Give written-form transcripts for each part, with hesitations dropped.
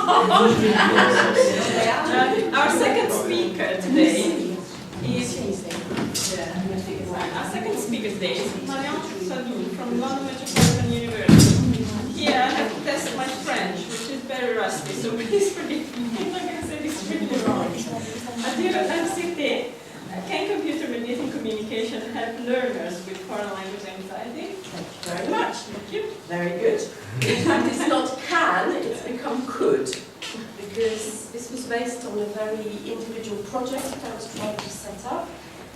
Our second speaker today is Marion Sadoux from London Metropolitan University. Here I have to test my French, which is very rusty, so please forgive me if I'm going to say this really wrong. Adieu, LLAS. Can computer mediated communication help learners with foreign language anxiety? Thank you very much. Thank you. Very good. In fact, it's not can, it's become could. Because this was based on a very individual project that I was trying to set up,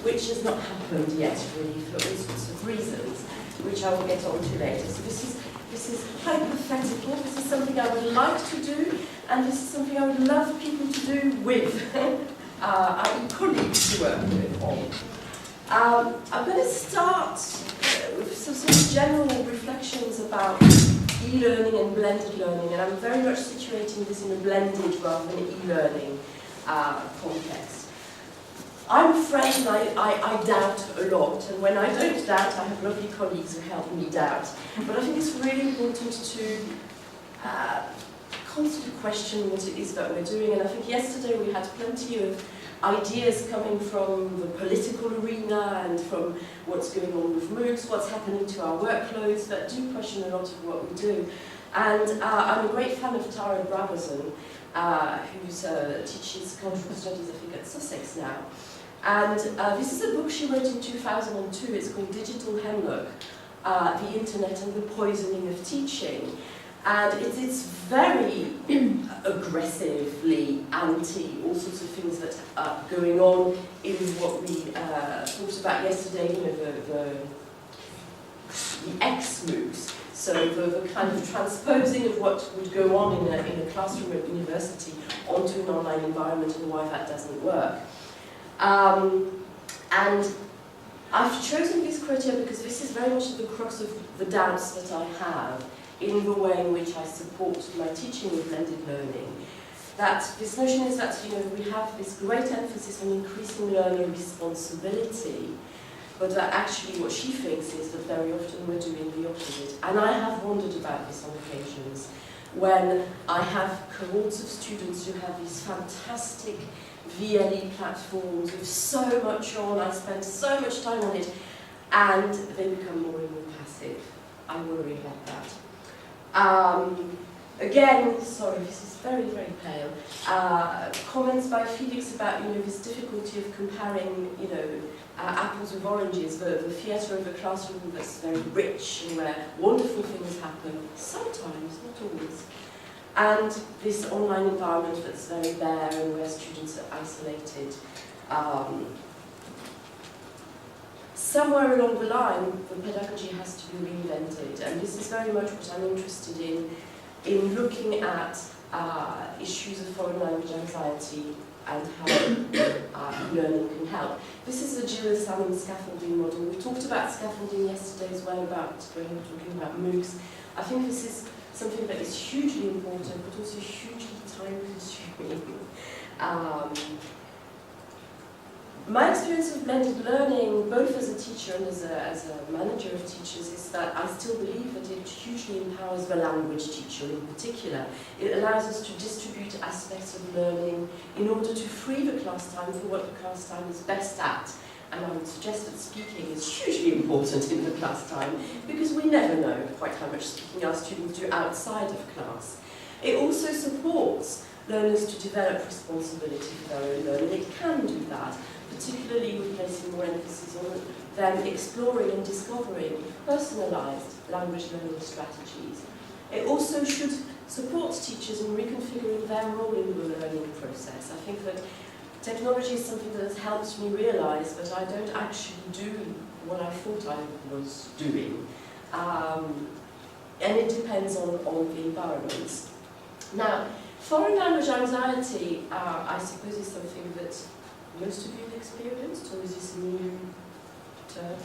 which has not happened yet, really, for all sorts of reasons, which I will get on to later. So this is hypothetical. This is something I would like to do, and this is something I would love people to do with. I.e. colleagues to work with on. I'm going to start with some sort of general reflections about e-learning and blended learning, and I'm very much situating this in a blended rather than e-learning context. I'm French and I doubt a lot, and when I don't doubt, I have lovely colleagues who help me doubt. But I think it's really important to constantly question what it is that we're doing, and I think yesterday we had plenty of ideas coming from the political arena and from what's going on with MOOCs, what's happening to our workloads, that do question a lot of what we do. And I'm a great fan of Tara Brabazon, who teaches cultural studies, I think, at Sussex now. And this is a book she wrote in 2002. It's called Digital Hemlock, The Internet and the Poisoning of Teaching. And it's very aggressively anti all sorts of things that are going on in what we talked about yesterday, you know, the X-MOOCs. So the kind of transposing of what would go on in a classroom at university onto an online environment and why that doesn't work. And I've chosen this quote here because this is very much at the crux of the doubts that I have in the way in which I support my teaching with blended learning. That this notion is that, you know, we have this great emphasis on increasing learner responsibility, but that actually what she thinks is that very often we're doing the opposite. And I have wondered about this on occasions when I have cohorts of students who have these fantastic VLE platforms with so much on, I spend so much time on it, and they become more and more passive. I worry about that. Again, sorry, this is very, very pale. Comments by Felix about, you know, this difficulty of comparing, you know, apples with oranges, the theatre of the classroom that's very rich and where wonderful things happen, sometimes, not always. And this online environment that's very bare and where students are isolated. Somewhere along the line, the pedagogy has to be reinvented, and this is very much what I'm interested in looking at issues of foreign language anxiety and how learning can help. This is the Jill Salmon scaffolding model. We talked about scaffolding yesterday as well, when we were talking about MOOCs. I think this is something that is hugely important, but also hugely time-consuming. My experience of blended learning, both as a teacher and as a manager of teachers, is that I still believe that it hugely empowers the language teacher in particular. It allows us to distribute aspects of learning in order to free the class time for what the class time is best at. And I would suggest that speaking is hugely important in the class time, because we never know quite how much speaking our students do outside of class. It also supports learners to develop responsibility for their own learning. It can do that, particularly with placing more emphasis on them exploring and discovering personalised language learning strategies. It also should support teachers in reconfiguring their role in the learning process. I think that technology is something that has helped me realise that I don't actually do what I thought I was doing. And it depends on the environments. Now, foreign language anxiety, I suppose, is something that most of you have experienced, or is this a new term?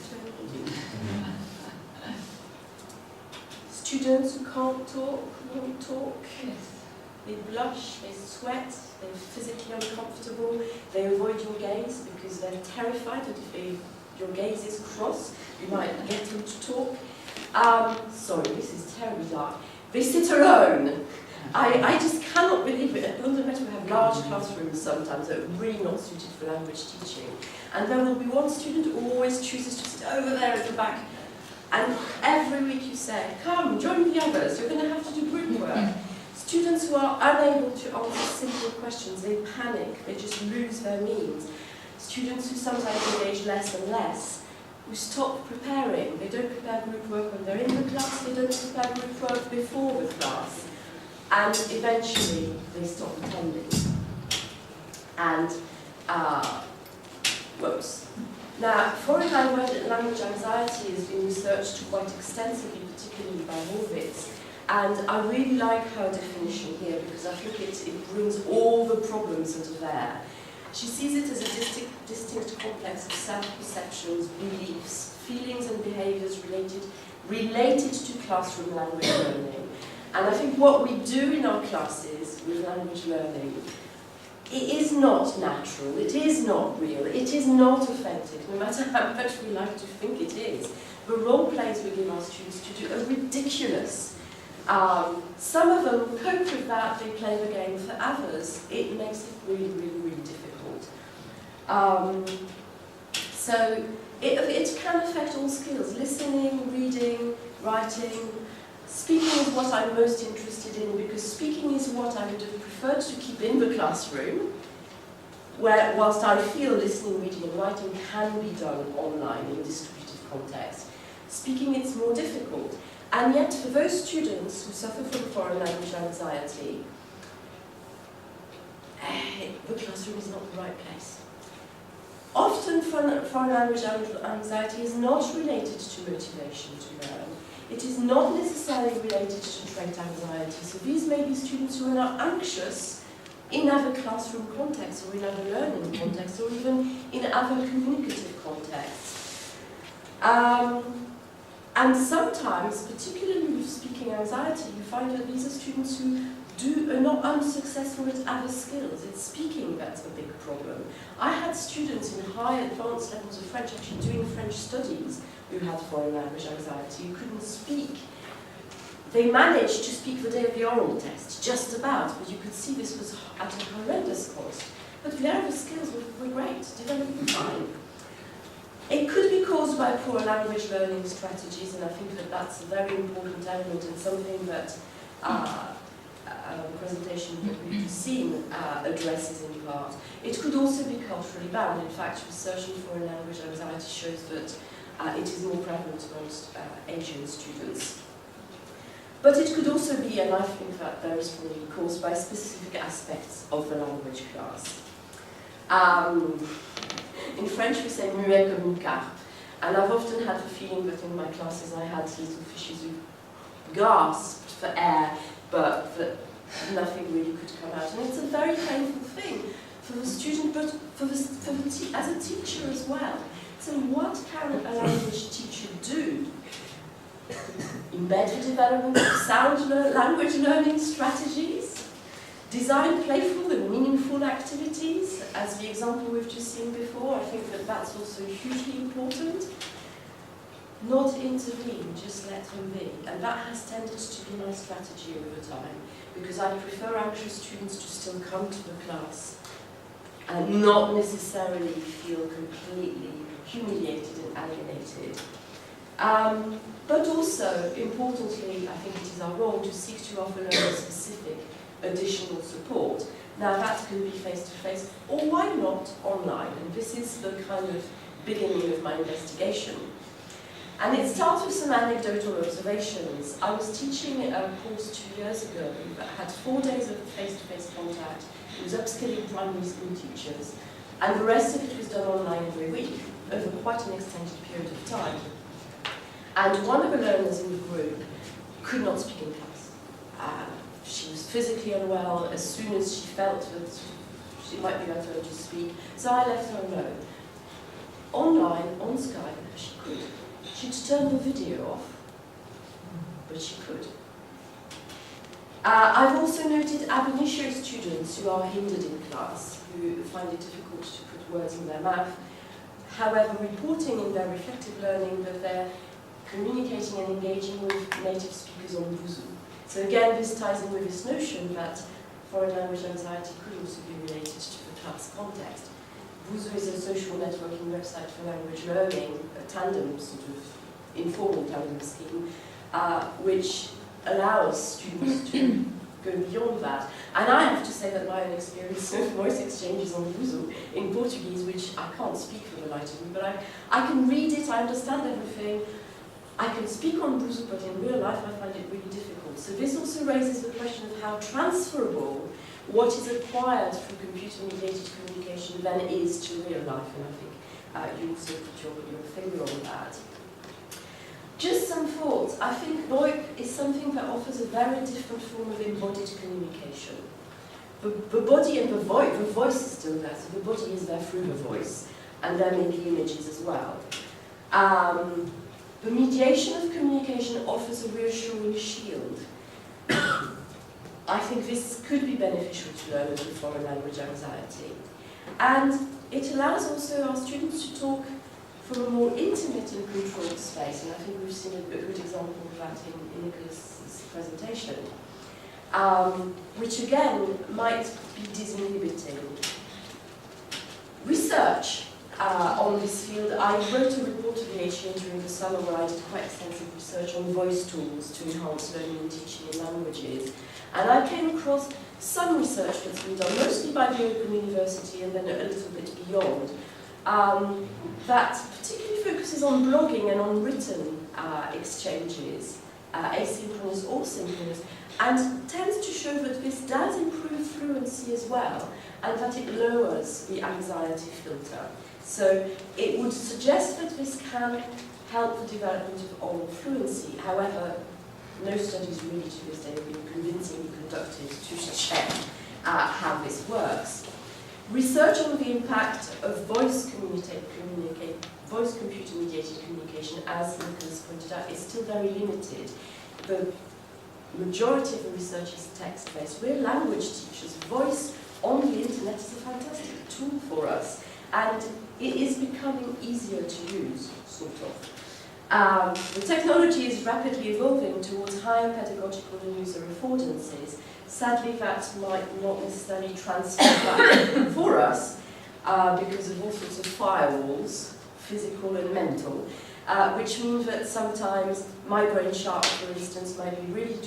Students who can't talk, won't talk. Yes. They blush, they sweat, they're physically uncomfortable, they avoid your gaze because they're terrified that if your gaze is crossed, you might get them to talk. Sorry, this is terribly dark. They sit alone. I just cannot believe it. At Computer Mediated we have large classrooms sometimes that are really not suited for language teaching. And there will be one student who always chooses to sit over there at the back. And every week you say, come, join the others, you're going to have to do group work. Students who are unable to answer simple questions, they panic, they just lose their means. Students who sometimes engage less and less, who stop preparing. They don't prepare group work when they're in the class, they don't prepare group work before the class. And eventually they stop attending. And, whoops. Now, foreign language anxiety has been researched quite extensively, particularly by Horvitz. And I really like her definition here because I think it brings all the problems that are there. She sees it as a distinct complex of self-perceptions, beliefs, feelings and behaviours related to classroom language learning. And I think what we do in our classes with language learning, it is not natural, it is not real, it is not authentic, no matter how much we like to think it is. The role plays we give our students to do are ridiculous. Some of them cope with that, they play the game. For others, it makes it really, really, really difficult. So it can affect all skills: listening, reading, writing. Speaking is what I'm most interested in because speaking is what I would have preferred to keep in the classroom, where whilst I feel listening, reading and writing can be done online in distributed context. Speaking is more difficult. And yet, for those students who suffer from foreign language anxiety, the classroom is not the right place. Often, foreign language anxiety is not related to motivation to learn. It is not necessarily related to trait anxiety. So these may be students who are not anxious in other classroom contexts, or in other learning contexts, or even in other communicative contexts. And sometimes, particularly with speaking anxiety, you find that these are students who are not unsuccessful with other skills. It's speaking that's a big problem. I had students in high advanced levels of French, actually doing French studies, who had foreign language anxiety, who couldn't speak. They managed to speak the day of the oral test, just about, but you could see this was at a horrendous cost. But the other skills were great, developing fine. It could be caused by poor language learning strategies, and I think that that's a very important element and something that the presentation that we've seen addresses in part. It could also be culturally bound. In fact, research in foreign language anxiety shows that it is more prevalent amongst Asian students. But it could also be, and I think that very strongly, caused by specific aspects of the language class. In French we say muet comme une carpe, and I've often had the feeling that in my classes I had little fishes who gasped for air, but that nothing really could come out. And it's a very painful thing for the student, but as a teacher as well. So what can a language teacher do? Embed the development of sound language learning strategies? Design playful and meaningful activities, as the example we've just seen before. I think that that's also hugely important. Not intervene, just let them be. And that has tended to be my strategy over time, because I prefer anxious students to still come to the class and not necessarily feel completely humiliated and alienated. But also, importantly, I think it is our role to seek to offer learners specific additional support. Now that can be face-to-face, or why not online? And this is the kind of beginning of my investigation. And it starts with some anecdotal observations. I was teaching a course 2 years ago that had 4 days of face-to-face contact. It was upskilling primary school teachers, and the rest of it was done online every week, over quite an extended period of time. And one of the learners in the group could not speak in class. She was physically unwell as soon as she felt that she might be better to speak, so I left her alone. Online, on Skype, she could. She'd turn the video off, but she could. I've also noted ab initio students who are hindered in class, who find it difficult to put words in their mouth, however reporting in their reflective learning that they're communicating and engaging with native speakers on Vuzu. So again, this ties in with this notion that foreign language anxiety could also be related to the class context. Boozoo is a social networking website for language learning, a tandem, sort of informal tandem scheme, which allows students to go beyond that. And I have to say that my own experience of voice exchanges on Boozoo in Portuguese, which I can't speak for the life of me, but I can read it, I understand everything. I can speak on Boozoo, but in real life I find it really difficult. So this also raises the question of how transferable what is acquired through computer-mediated communication then is to real life, and I think you also put your finger on that. Just some thoughts. I think VoIP is something that offers a very different form of embodied communication. The body and the voice is still there, so the body is there through the voice, and there may be images as well. The mediation of communication offers a reassuring shield. I think this could be beneficial to learners with foreign language anxiety. And it allows also our students to talk from a more intimate and controlled space, and I think we've seen a good example of that in Nicholas's presentation, which again might be disinhibiting. Research on this field, I wrote a report to the HA during the summer where I did quite extensive research on voice tools to enhance learning and teaching in languages. And I came across some research that's been done, mostly by the Open University and then a little bit beyond, that particularly focuses on blogging and on written exchanges, asynchronous or synchronous, and tends to show that this does improve fluency as well, and that it lowers the anxiety filter. So it would suggest that this can help the development of oral fluency. However, no studies really to this day have been convincingly conducted to check how this works. Research on the impact of voice computer-mediated communication, as Nicholas pointed out, is still very limited. The majority of the research is text-based. We're language teachers. Voice on the internet is a fantastic tool for us, and it is becoming easier to use, sort of. The technology is rapidly evolving towards higher pedagogical and user affordances. Sadly, that might not necessarily transfer back for us because of all sorts of firewalls, physical and mental, which means that sometimes my brain shark, for instance, might be really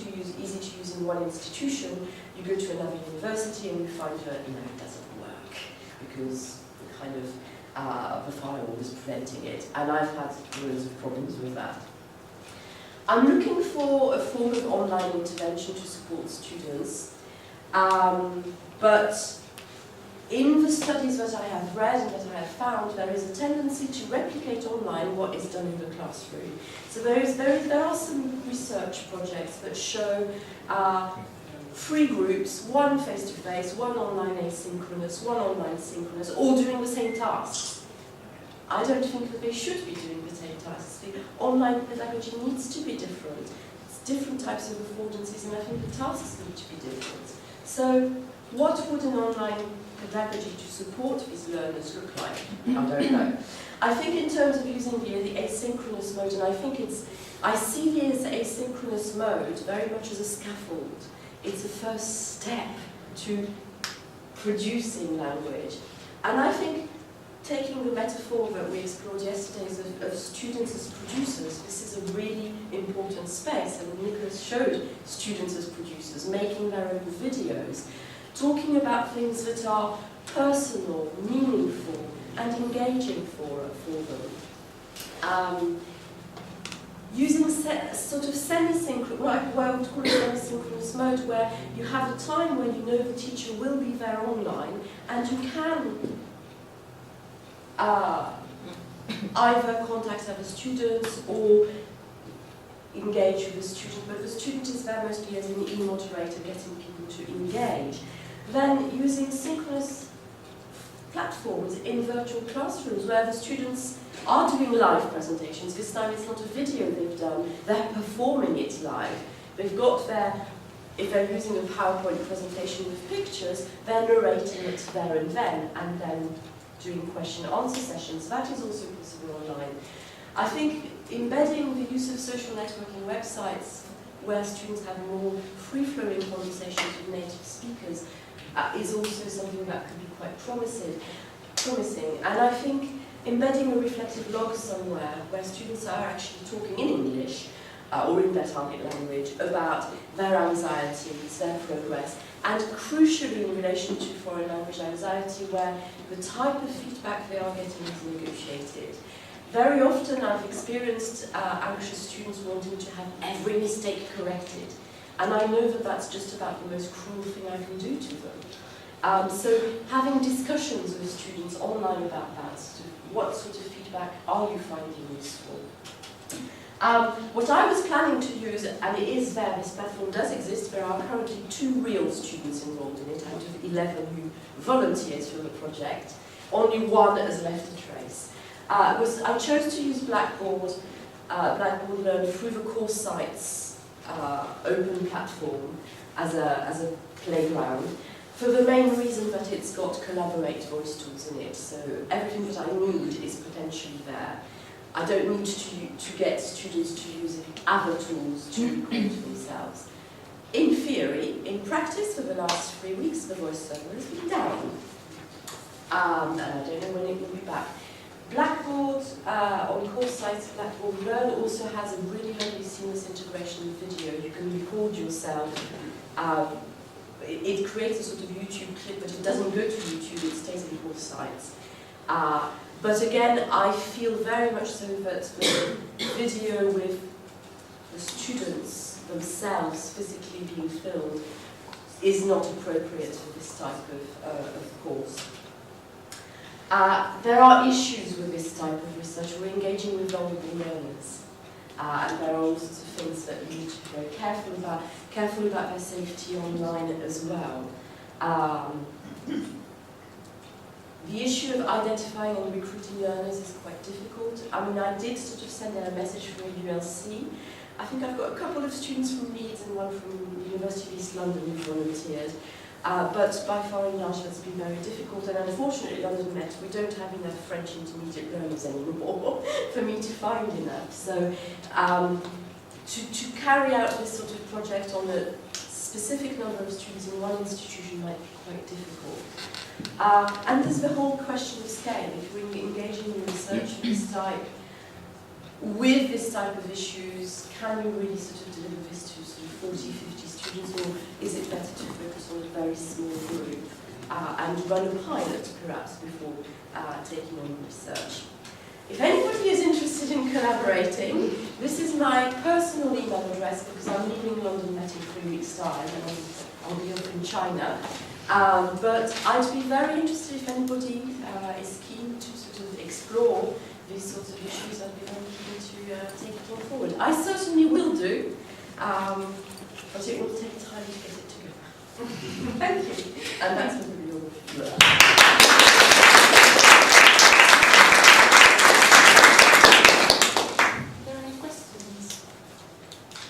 easy to use in one institution. You go to another university and you find that it doesn't work because the firewall is preventing it, and I've had loads of problems with that. I'm looking for a form of online intervention to support students, but in the studies that I have read and that I have found, there is a tendency to replicate online what is done in the classroom. So there are some research projects that show 3 groups, one face-to-face, one online asynchronous, one online synchronous, all doing the same tasks. I don't think that they should be doing the same tasks. The online pedagogy needs to be different. It's different types of affordances, and I think the tasks need to be different. So what would an online pedagogy to support these learners look like? I don't know. I think in terms of using the asynchronous mode, and I see the asynchronous mode very much as a scaffold. It's a first step to producing language. And I think taking the metaphor that we explored yesterday of students as producers, this is a really important space. And Nicholas showed students as producers, making their own videos, talking about things that are personal, meaningful, and engaging for them. Using sort of semi-synchronous, what I would call a semi-synchronous mode, where you have a time when you know the teacher will be there online, and you can either contact other students or engage with the student, but the student is there mostly as an e-moderator, getting people to engage. Then using synchronous platforms in virtual classrooms where the students are doing live presentations. This time it's not a video they've done, they're performing it live. They've got if they're using a PowerPoint presentation with pictures, they're narrating it there and then doing question-answer sessions. That is also possible online. I think embedding the use of social networking websites where students have more free-flowing conversations with native speakers is also something that could be quite promising. And I think embedding a reflective log somewhere where students are actually talking in English or in their target language about their anxieties, their progress, and crucially in relation to foreign language anxiety, where the type of feedback they are getting is negotiated. Very often I've experienced anxious students wanting to have every mistake corrected, and I know that that's just about the most cruel thing I can do to them. So having discussions with students online about that, what sort of feedback are you finding useful? What I was planning to use, and it is there, this platform does exist, there are currently 2 real students involved in it out of 11 who volunteered for the project. Only 1 has left a trace. I chose to use Blackboard Learn through the course site's open platform as a playground, for the main reason that it's got Collaborate voice tools in it, so everything that I need is potentially there. I don't need to get students to use other tools to record themselves. In theory, in practice, for the last 3 weeks, the voice server has been down. And I don't know when it will be back. Blackboard, on course sites, Blackboard Learn also has a really lovely seamless integration with video. You can record yourself. It creates a sort of YouTube clip, but it doesn't go to YouTube, it stays in course sites. But again, I feel very much so that the video with the students themselves physically being filmed is not appropriate for this type of course. There are issues with this type of research. We're engaging with vulnerable learners, and there are all sorts of things that we need to be very careful about their safety online as well. The issue of identifying and recruiting learners is quite difficult. I mean, I did sort of send out a message from ULC. I think I've got a couple of students from Leeds and 1 from the University of East London who volunteered. But by far and large, that's been very difficult. And unfortunately, London Met, we don't have enough French intermediate learners anymore for me to find enough. So to carry out this sort of project on a specific number of students in one institution might be quite difficult. And there's the whole question of scale. If we're engaging in research of this type, with this type of issues, can we really sort of deliver this to sort of 40, 50 students, or is it better to focus on a very small group and run a pilot, perhaps, before taking on research? If anybody is interested in collaborating, this is my personal email address, because I'm leaving London Met in 3 weeks' time, and I'll be up in China. But I'd be very interested if anybody is keen to sort of explore these sorts of issues. I'd be very keen to take it on forward. I certainly will do, but it will take time to get it together. Thank you. And that's what we will do. Are there any questions?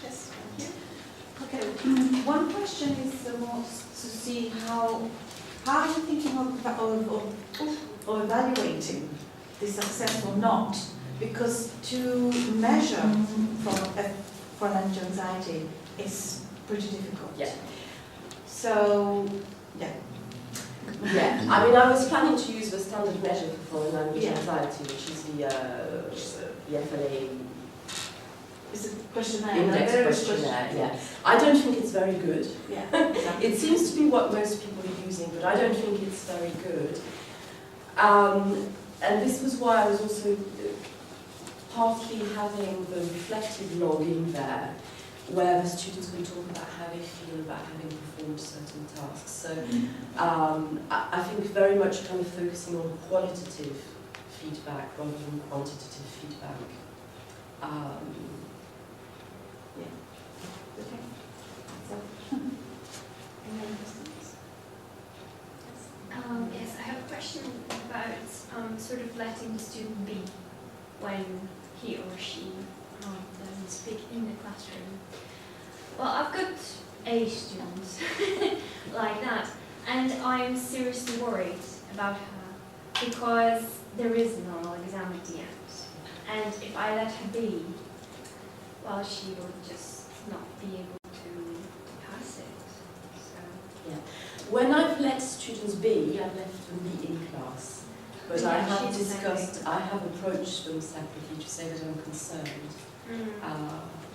Yes, thank you. Okay, one question is more to see how are you thinking of evaluating the success or not? Because to measure foreign language anxiety is pretty difficult. Yeah. So, yeah. Yeah, I mean, I was planning to use the standard measure for foreign language anxiety, which is the FLA It's a questionnaire. index questionnaire. Yeah, I don't think it's very good. Yeah, exactly. It seems to be what most people are using, but I don't think it's very good. And this was why I was also partly having the reflective log in there, where the students can talk about how they feel about having performed certain tasks. So I think very much kind of focusing on qualitative feedback rather than quantitative feedback. Yeah. Okay. So, any other questions? Yes, I have a question about sort of letting the student be when he or she doesn't speak in the classroom. Well, I've got A students like that, and I'm seriously worried about her because there is an oral exam at the end, and if I let her be, well, she will just not be able When I've let students be, I've left them be in class. But I Yeah, have she's discussed, I have approached them separately to say that I'm concerned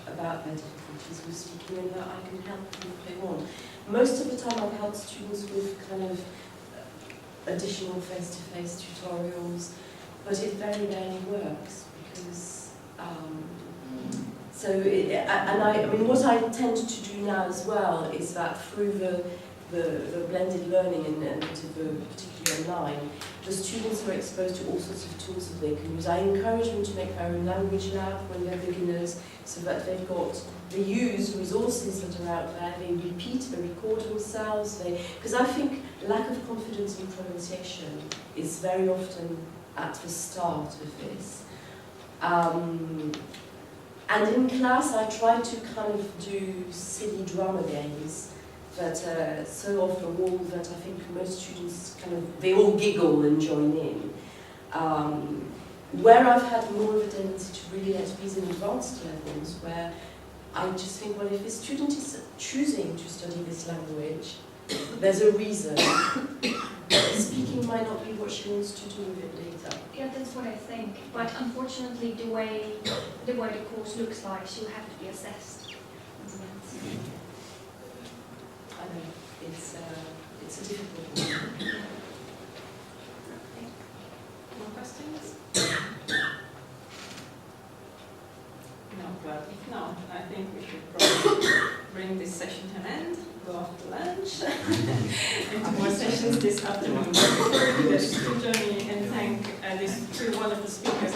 about their difficulties with speaking and that I can help them if they want. Most of the time I've helped students with kind of additional face-to-face tutorials, but it very rarely works because, I mean what I tend to do now as well is that through the blended learning and particularly online, the students are exposed to all sorts of tools that they can use. I encourage them to make their own language lab when they're beginners, so that they use resources that are out there, they repeat, they record themselves, because I think lack of confidence in pronunciation is very often at the start of this. And in class I try to kind of do silly drama games that are so off the wall that I think most students they all giggle and join in. Where I've had more of a tendency to really let be in advanced levels, where I just think, well, if a student is choosing to study this language, there's a reason. Speaking might not be what she wants to do with it later. Yeah, that's what I think. But unfortunately, the way the course looks like, she'll have to be assessed. I know, it's a difficult one. More questions? No, but if not, I think we should probably bring this session to an end, go off to lunch, and 2 more sessions this afternoon. Before we do that, join me and thank these 2 wonderful speakers.